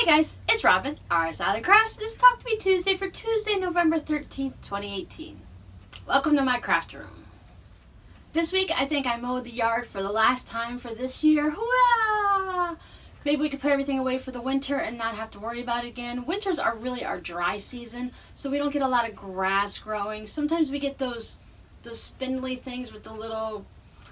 Hey guys, it's Robin, RsIslandCrafts. This is Talk to Me Tuesday for Tuesday, November 13th, 2018. Welcome to my craft room. This week I think I mowed the yard for the last time for this year. Hooah! Maybe we could put everything away for the winter and not have to worry about it again. Winters are really our dry season, so we don't get a lot of grass growing. Sometimes we get those spindly things with the little,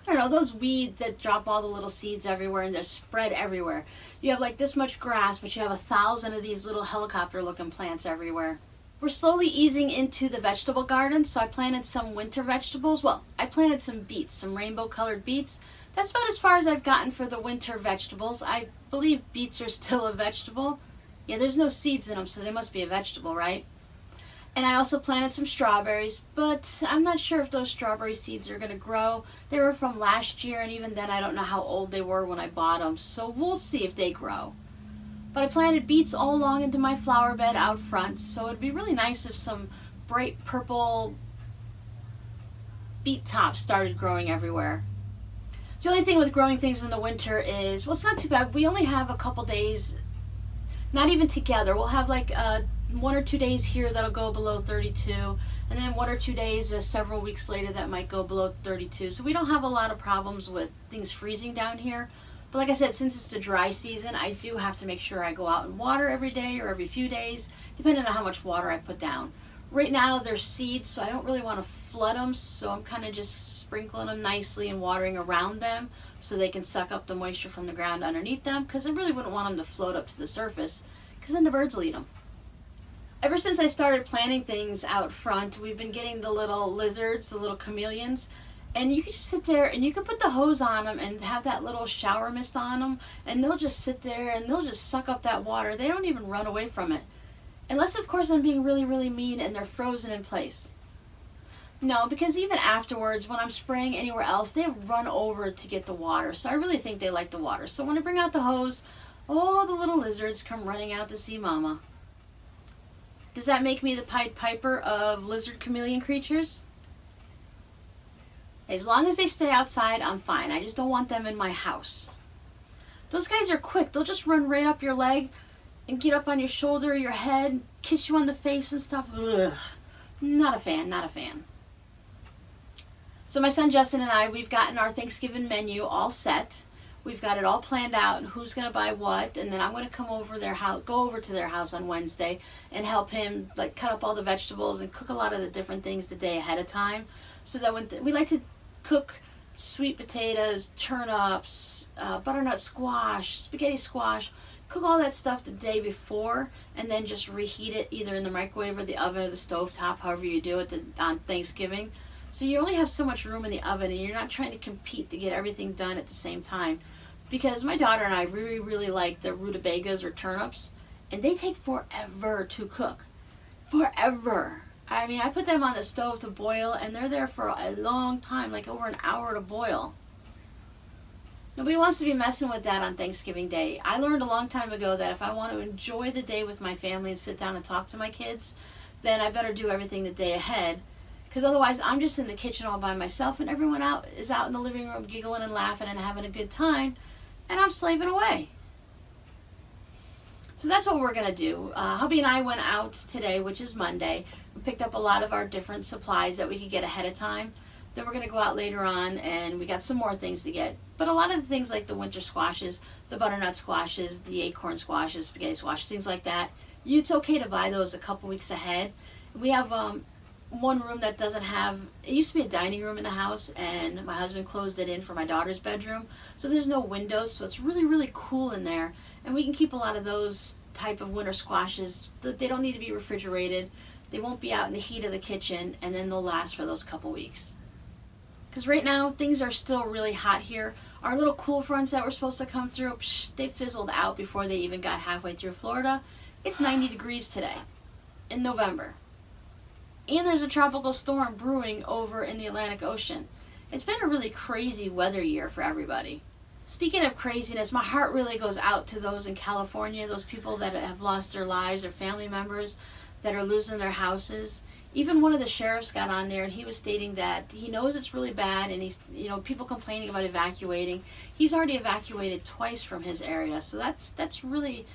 I don't know, those weeds that drop all the little seeds everywhere and they're spread everywhere. You have like this much grass, but you have 1,000 of these little helicopter looking plants everywhere. We're slowly easing into the vegetable garden, so I planted some winter vegetables. Well, I planted some beets, some rainbow colored beets. That's about as far as I've gotten for the winter vegetables. I believe beets are still a vegetable. Yeah, there's no seeds in them, so they must be a vegetable, right? And I also planted some strawberries, but I'm not sure if those strawberry seeds are going to grow. They were from last year, and even then I don't know how old they were when I bought them, so we'll see if they grow. But I planted beets all along into my flower bed out front, so it'd be really nice if some bright purple beet tops started growing everywhere. The only thing with growing things in the winter is, well, it's not too bad. We only have a couple days, not even together. We'll have like 1 or 2 days here that'll go below 32, and then 1 or 2 days several weeks later that might go below 32. So we don't have a lot of problems with things freezing down here. But like I said, since it's the dry season, I do have to make sure I go out and water every day or every few days, depending on how much water I put down. Right now they're seeds, so I don't really want to flood them, so I'm kind of just sprinkling them nicely and watering around them so they can suck up the moisture from the ground underneath them, because I really wouldn't want them to float up to the surface, because then the birds will eat them. Ever since I started planting things out front, we've been getting the little lizards, the little chameleons, and you can just sit there and you can put the hose on them and have that little shower mist on them, and they'll just sit there and they'll just suck up that water. They don't even run away from it. Unless, of course, I'm being really, really mean and they're frozen in place. No, because even afterwards, when I'm spraying anywhere else, they run over to get the water. So I really think they like the water. So when I bring out the hose, all the little lizards come running out to see Mama. Does that make me the Pied Piper of lizard chameleon creatures? As long as they stay outside, I'm fine. I just don't want them in my house. Those guys are quick. They'll just run right up your leg and get up on your shoulder or your head, kiss you on the face and stuff. Ugh. Not a fan, not a fan. So my son Justin and I, we've gotten our Thanksgiving menu all set. We've got it all planned out, who's going to buy what, and then I'm going to come over their house, go over to their house on Wednesday and help him like cut up all the vegetables and cook a lot of the different things the day ahead of time, so that when we like to cook sweet potatoes, turnips, butternut squash, spaghetti squash, cook all that stuff the day before and then just reheat it either in the microwave or the oven or the stove top, however you do it on Thanksgiving. So you only have so much room in the oven and you're not trying to compete to get everything done at the same time. Because my daughter and I really, really like the rutabagas or turnips, and they take forever to cook. Forever. I mean, I put them on the stove to boil and they're there for a long time, like over an hour to boil. Nobody wants to be messing with that on Thanksgiving Day. I learned a long time ago that if I want to enjoy the day with my family and sit down and talk to my kids, then I better do everything the day ahead. Because otherwise I'm just in the kitchen all by myself and everyone is out in the living room giggling and laughing and having a good time, and I'm slaving away. So that's what we're going to do. Hubby and I went out today, which is Monday. We picked up a lot of our different supplies that we could get ahead of time. Then we're going to go out later on and we got some more things to get. But a lot of the things like the winter squashes, the butternut squashes, the acorn squashes, spaghetti squashes, things like that, it's okay to buy those a couple weeks ahead. We have one room that doesn't have, it used to be a dining room in the house and my husband closed it in for my daughter's bedroom, so there's no windows, so it's really, really cool in there, and we can keep a lot of those type of winter squashes. They don't need to be refrigerated, they won't be out in the heat of the kitchen, and then they'll last for those couple weeks. Because right now things are still really hot here. Our little cool fronts that were supposed to come through, they fizzled out before they even got halfway through Florida. It's 90 degrees today in November. And there's a tropical storm brewing over in the Atlantic Ocean. It's been a really crazy weather year for everybody. Speaking of craziness, my heart really goes out to those in California, those people that have lost their lives, or family members that are losing their houses. Even one of the sheriffs got on there and he was stating that he knows it's really bad and he's, people complaining about evacuating. He's already evacuated twice from his area, so that's really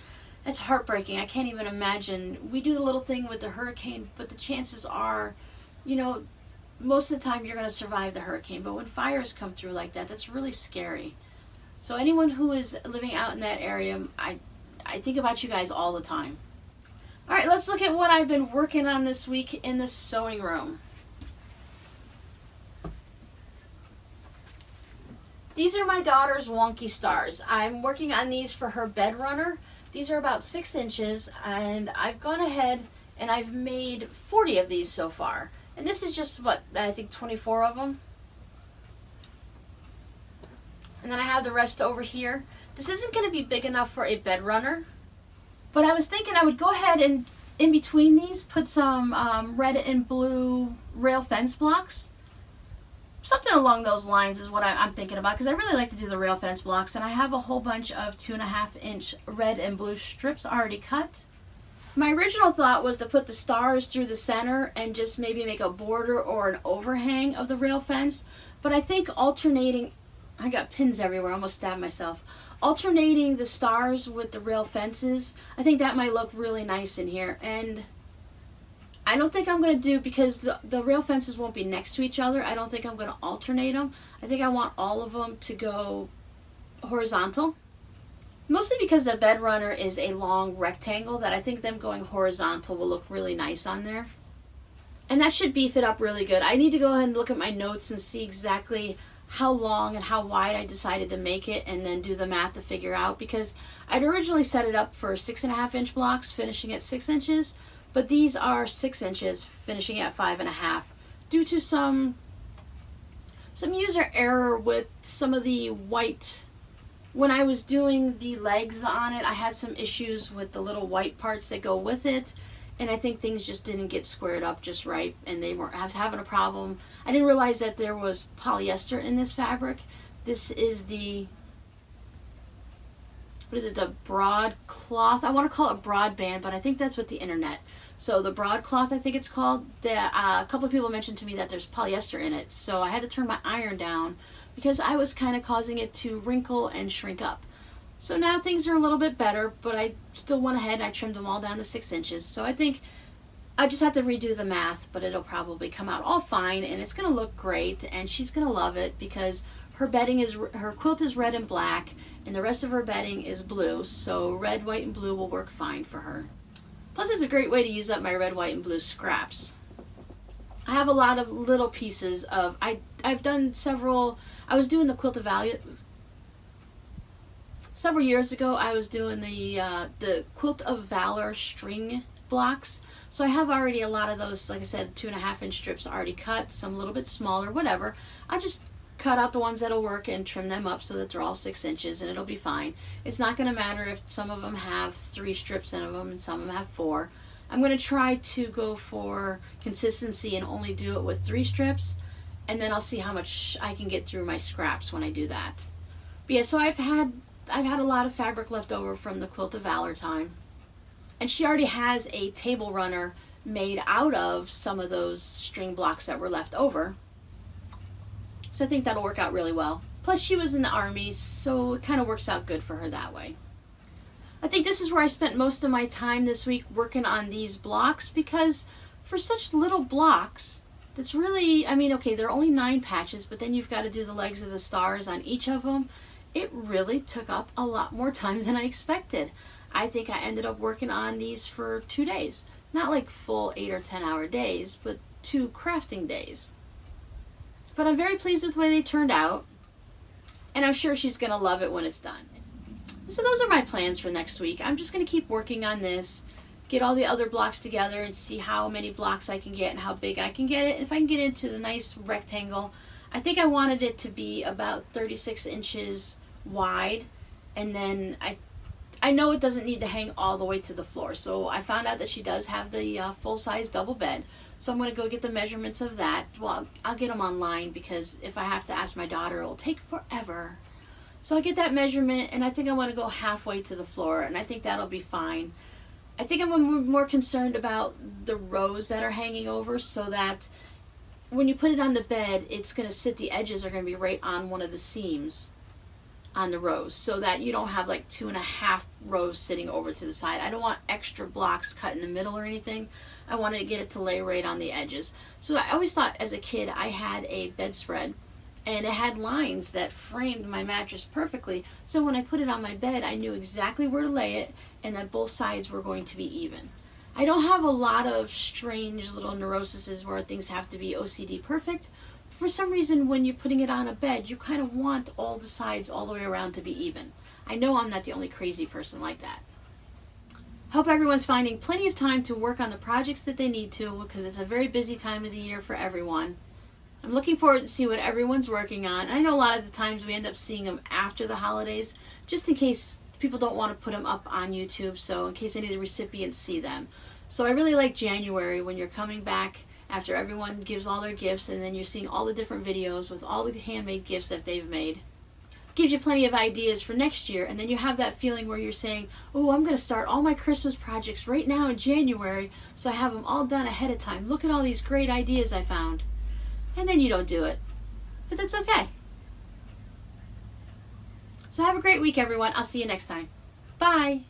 It's heartbreaking. I can't even imagine. We do the little thing with the hurricane, but the chances are, you know, most of the time you're going to survive the hurricane. But when fires come through like that, that's really scary. So anyone who is living out in that area, I think about you guys all the time. All right, let's look at what I've been working on this week in the sewing room. These are my daughter's wonky stars. I'm working on these for her bed runner. These are about 6 inches, and I've gone ahead and I've made 40 of these so far. And this is just, what, I think 24 of them. And then I have the rest over here. This isn't going to be big enough for a bed runner, but I was thinking I would go ahead and in between these put some red and blue rail fence blocks. Something along those lines is what I'm thinking about, because I really like to do the rail fence blocks, and I have a whole bunch of 2.5-inch red and blue strips already cut. My original thought was to put the stars through the center and just maybe make a border or an overhang of the rail fence, but I think alternating, I got pins everywhere, I almost stabbed myself. Alternating the stars with the rail fences, I think that might look really nice in here. And I don't think I'm going to do, because the rail fences won't be next to each other, I don't think I'm going to alternate them. I think I want all of them to go horizontal. Mostly because the bed runner is a long rectangle, that I think them going horizontal will look really nice on there. And that should beef it up really good. I need to go ahead and look at my notes and see exactly how long and how wide I decided to make it, and then do the math to figure out, because I'd originally set it up for 6.5-inch blocks finishing at 6 inches. But these are 6 inches, finishing at 5.5, due to some user error with some of the white. When I was doing the legs on it, I had some issues with the little white parts that go with it, and I think things just didn't get squared up just right, and they weren't having a problem. I didn't realize that there was polyester in this fabric. This is the, what is it, the broadcloth? I want to call it broadband, but I think that's what the internet. So the broadcloth, I think it's called. A couple of people mentioned to me that there's polyester in it, so I had to turn my iron down because I was kind of causing it to wrinkle and shrink up. So now things are a little bit better, but I still went ahead and I trimmed them all down to 6 inches. So I think I just have to redo the math, but it'll probably come out all fine, and it's going to look great, and she's going to love it, because her quilt is red and black, and the rest of her bedding is blue, so red, white, and blue will work fine for her. Plus, it's a great way to use up my red, white, and blue scraps. I have a lot of little pieces of, I've done several, I was doing the Quilt of Value, several years ago I was doing the Quilt of Valor string blocks. So I have already a lot of those, like I said, 2.5-inch strips already cut, some a little bit smaller, whatever. I just cut out the ones that'll work and trim them up so that they're all 6 inches, and it'll be fine. It's not going to matter if some of them have 3 strips in them and some of them have 4. I'm going to try to go for consistency and only do it with 3 strips, and then I'll see how much I can get through my scraps when I do that. But yeah, so I've had a lot of fabric left over from the Quilt of Valor time, and she already has a table runner made out of some of those string blocks that were left over. So I think that'll work out really well. Plus, she was in the Army, so it kind of works out good for her that way. I think this is where I spent most of my time this week, working on these blocks, because for such little blocks, that's really, I mean, okay, there are only 9 patches, but then you've got to do the legs of the stars on each of them. It really took up a lot more time than I expected. I think I ended up working on these for 2 days. Not like full 8 or 10 hour days, but 2 crafting days. But I'm very pleased with the way they turned out, and I'm sure she's going to love it when it's done. So those are my plans for next week. I'm just going to keep working on this, get all the other blocks together, and see how many blocks I can get and how big I can get it. And if I can get into the nice rectangle, I think I wanted it to be about 36 inches wide, and then I know it doesn't need to hang all the way to the floor. So I found out that she does have the full-size double bed. So I'm going to go get the measurements of that. Well, I'll get them online, because if I have to ask my daughter, it'll take forever. So I get that measurement, and I think I want to go halfway to the floor, and I think that'll be fine. I think I'm more concerned about the rows that are hanging over, so that when you put it on the bed, it's going to sit, the edges are going to be right on one of the seams. on the rows so that you don't have like 2.5 rows sitting over to the side. I don't want extra blocks cut in the middle or anything. I wanted to get it to lay right on the edges. So I always thought as a kid I had a bedspread and it had lines that framed my mattress perfectly. So when I put it on my bed, I knew exactly where to lay it and that both sides were going to be even. I don't have a lot of strange little neuroses where things have to be OCD perfect. For some reason, when you're putting it on a bed, you kind of want all the sides all the way around to be even. I know I'm not the only crazy person like that. Hope everyone's finding plenty of time to work on the projects that they need to, because it's a very busy time of the year for everyone. I'm looking forward to see what everyone's working on. And I know a lot of the times we end up seeing them after the holidays, just in case people don't want to put them up on YouTube, so in case any of the recipients see them. So I really like January when you're coming back after everyone gives all their gifts and then you're seeing all the different videos with all the handmade gifts that they've made. Gives you plenty of ideas for next year, and then you have that feeling where you're saying, oh, I'm going to start all my Christmas projects right now in January so I have them all done ahead of time. Look at all these great ideas I found. And then you don't do it. But that's okay. So have a great week, everyone. I'll see you next time. Bye.